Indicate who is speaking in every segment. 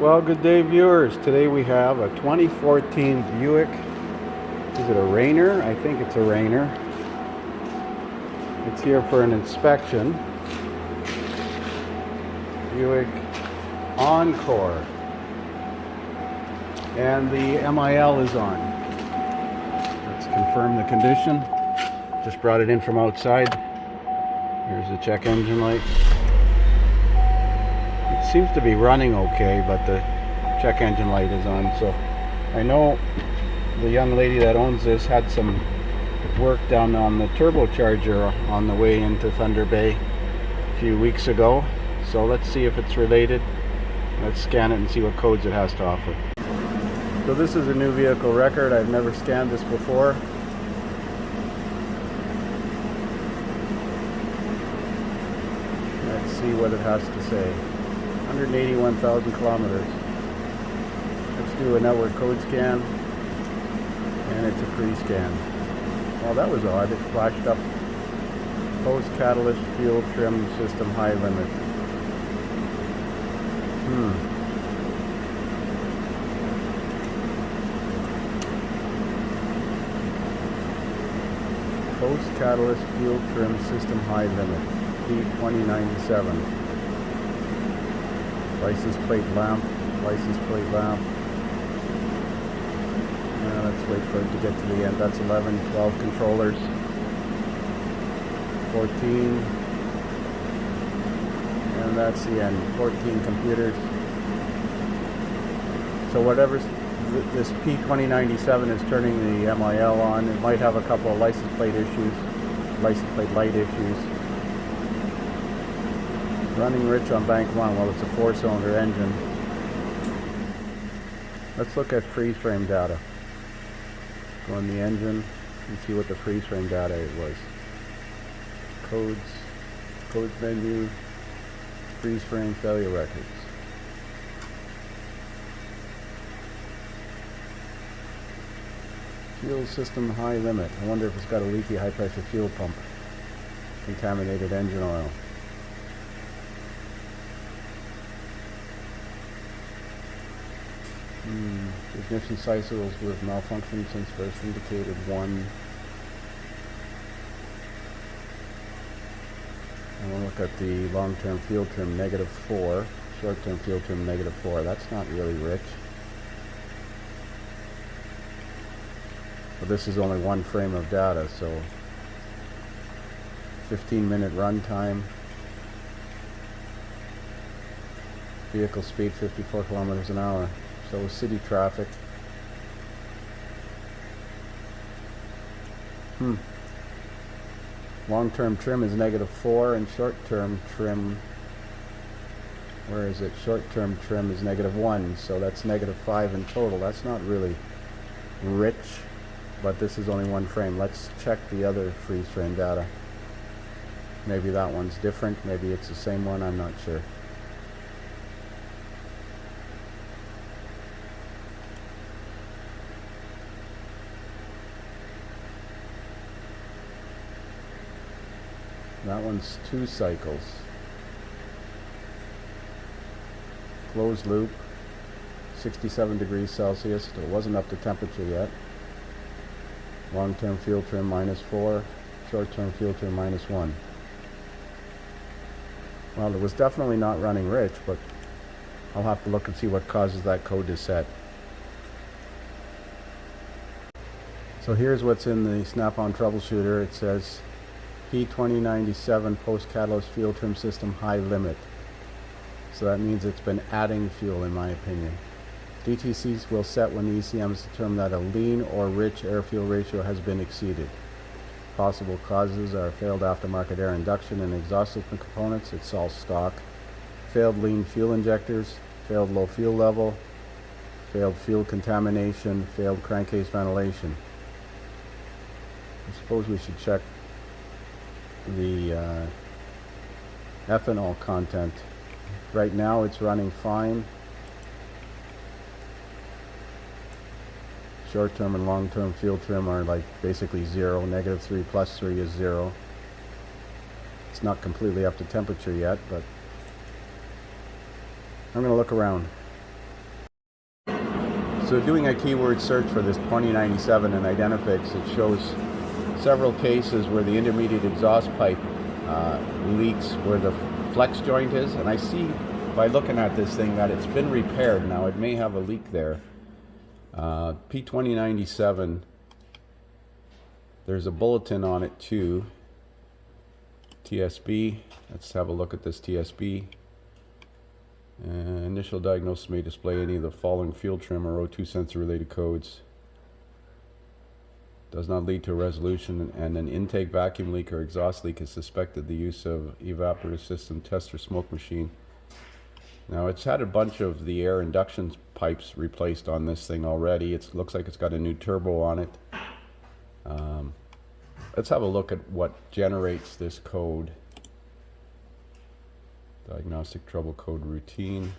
Speaker 1: Well, good day, viewers. Today we have a 2014 Buick. Is it a Rainer? I think it's a Rainer. It's here for an inspection. Buick Encore. And the MIL is on. Let's confirm the condition. Just brought it in from outside. Here's the check engine light. It seems to be running okay, but the check engine light is on. So I know the young lady that owns this had some work done on the turbocharger on the way into Thunder Bay a few weeks ago. So let's see if it's related. Let's scan it and see what codes it has to offer. So this is a new vehicle record. I've never scanned this before. Let's see what it has to say. 181,000 kilometers. Let's do a network code scan. And it's a pre-scan. Well, that was odd. It flashed up post-catalyst fuel trim system high limit. Post-catalyst fuel trim system high limit. P2097. License plate lamp. License plate lamp. Now let's wait for it to get to the end. That's 11, 12 controllers. 14. And that's the end. 14 computers. So whatever's this P2097 is turning the MIL on. It might have a couple of license plate issues. License plate light issues. Running rich on bank 1. Well, it's a 4-cylinder engine. Let's look at freeze frame data. Go in the engine and see what the freeze frame data it was. Codes menu, freeze frame failure records. Fuel system high limit. I wonder if it's got a leaky high pressure fuel pump. Contaminated engine oil. Ignition cycles with malfunction since first indicated 1. I want to look at the long-term fuel trim -4, short-term fuel trim -4. That's not really rich. But this is only one frame of data, so 15-minute run time. Vehicle speed 54 kilometers an hour. So city traffic. Long-term trim is -4 and short-term trim, where is it? Short-term trim is -1, so that's -5 in total. That's not really rich, but this is only one frame. Let's check the other freeze frame data. Maybe that one's different, maybe it's the same one, I'm not sure. That one's 2 cycles. Closed loop, 67 degrees Celsius. So it wasn't up to temperature yet. Long-term fuel trim -4, short-term fuel trim -1. Well, it was definitely not running rich, but I'll have to look and see what causes that code to set. So here's what's in the Snap-on troubleshooter. It says P2097 post-catalyst fuel trim system high limit. So that means it's been adding fuel, in my opinion. DTCs will set when the ECMs determine that a lean or rich air-fuel ratio has been exceeded. Possible causes are failed aftermarket air induction and exhaust system components. It's all stock. Failed lean fuel injectors, failed low fuel level, failed fuel contamination, failed crankcase ventilation. I suppose we should check the ethanol content. Right now it's running fine. Short-term and long-term fuel trim are like basically 0. -3 plus 3 is 0. It's not completely up to temperature yet, but I'm going to look around. So doing a keyword search for this 2097 in Identifix, it shows several cases where the intermediate exhaust pipe leaks where the flex joint is, and I see by looking at this thing that it's been repaired. Now it may have a leak there. P2097, there's a bulletin on it too. TSB, let's have a look at this TSB. Initial diagnosis may display any of the following fuel trim or O2 sensor related codes. Does not lead to a resolution, and an intake vacuum leak or exhaust leak is suspected. The use of evaporative system test or smoke machine. Now it's had a bunch of the air induction pipes replaced on this thing already. It looks like it's got a new turbo on it. Let's have a look at what generates this code. Diagnostic trouble code routine.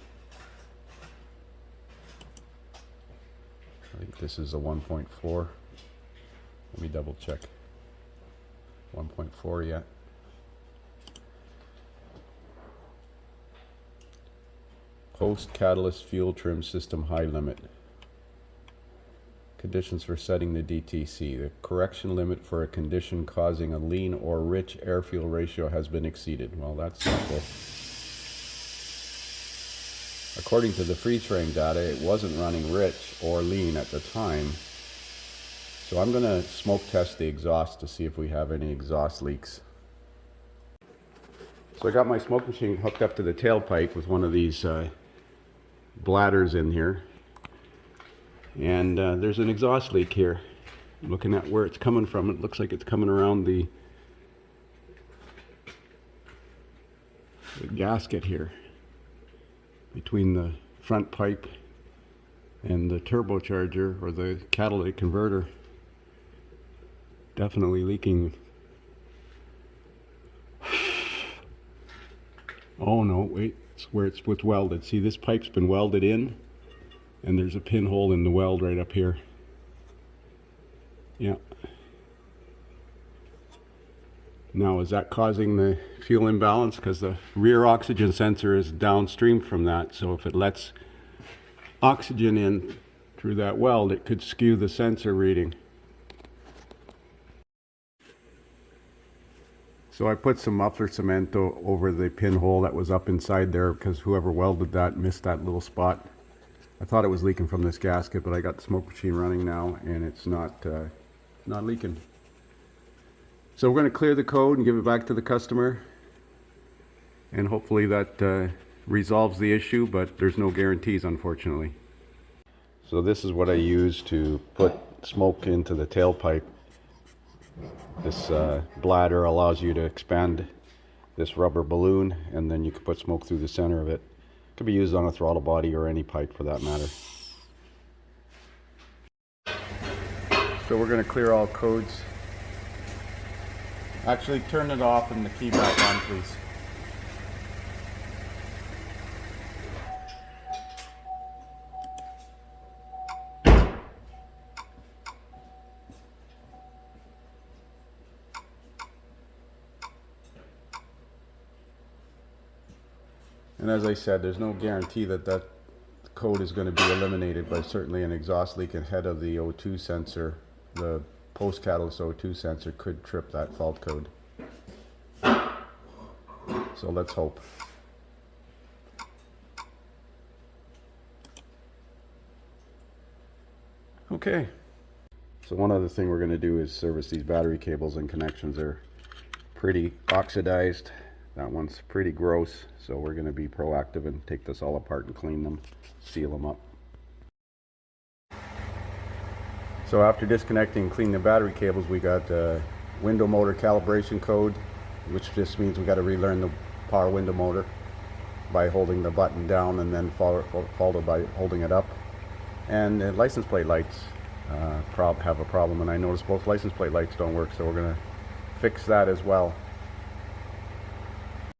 Speaker 1: I think this is a 1.4. Let me double check. 1.4, yeah. Post catalyst fuel trim system high limit. Conditions for setting the DTC. The correction limit for a condition causing a lean or rich air-fuel ratio has been exceeded. Well, that's simple. According to the freeze frame data, it wasn't running rich or lean at the time. So I'm going to smoke test the exhaust to see if we have any exhaust leaks. So I got my smoke machine hooked up to the tailpipe with one of these bladders in here. And there's an exhaust leak here. I'm looking at where it's coming from. It looks like it's coming around the gasket here, between the front pipe and the turbocharger or the catalytic converter. Definitely leaking. Oh no, wait, it's where it's welded. See, this pipe's been welded in, and there's a pinhole in the weld right up here. Yeah. Now, is that causing the fuel imbalance? Because the rear oxygen sensor is downstream from that, so if it lets oxygen in through that weld, it could skew the sensor reading. So I put some muffler cement over the pinhole that was up inside there, because whoever welded that missed that little spot. I thought it was leaking from this gasket, but I got the smoke machine running now, and it's not leaking. So we're going to clear the code and give it back to the customer, and hopefully that resolves the issue, but there's no guarantees, unfortunately. So this is what I use to put smoke into the tailpipe. This bladder allows you to expand this rubber balloon, and then you can put smoke through the center of it. It could be used on a throttle body or any pipe for that matter. So we're going to clear all codes. Actually, turn it off and the key back on, please. And as I said, there's no guarantee that that code is going to be eliminated, but certainly an exhaust leak ahead of the O2 sensor, the post-catalyst O2 sensor, could trip that fault code. So let's hope. Okay. So one other thing we're going to do is service these battery cables and connections. They're pretty oxidized. That one's pretty gross, so we're going to be proactive and take this all apart and clean them, seal them up. So after disconnecting and cleaning the battery cables, we got a window motor calibration code, which just means we got to relearn the power window motor by holding the button down, and then followed by holding it up. And the license plate lights have a problem, and I noticed both license plate lights don't work, so we're going to fix that as well.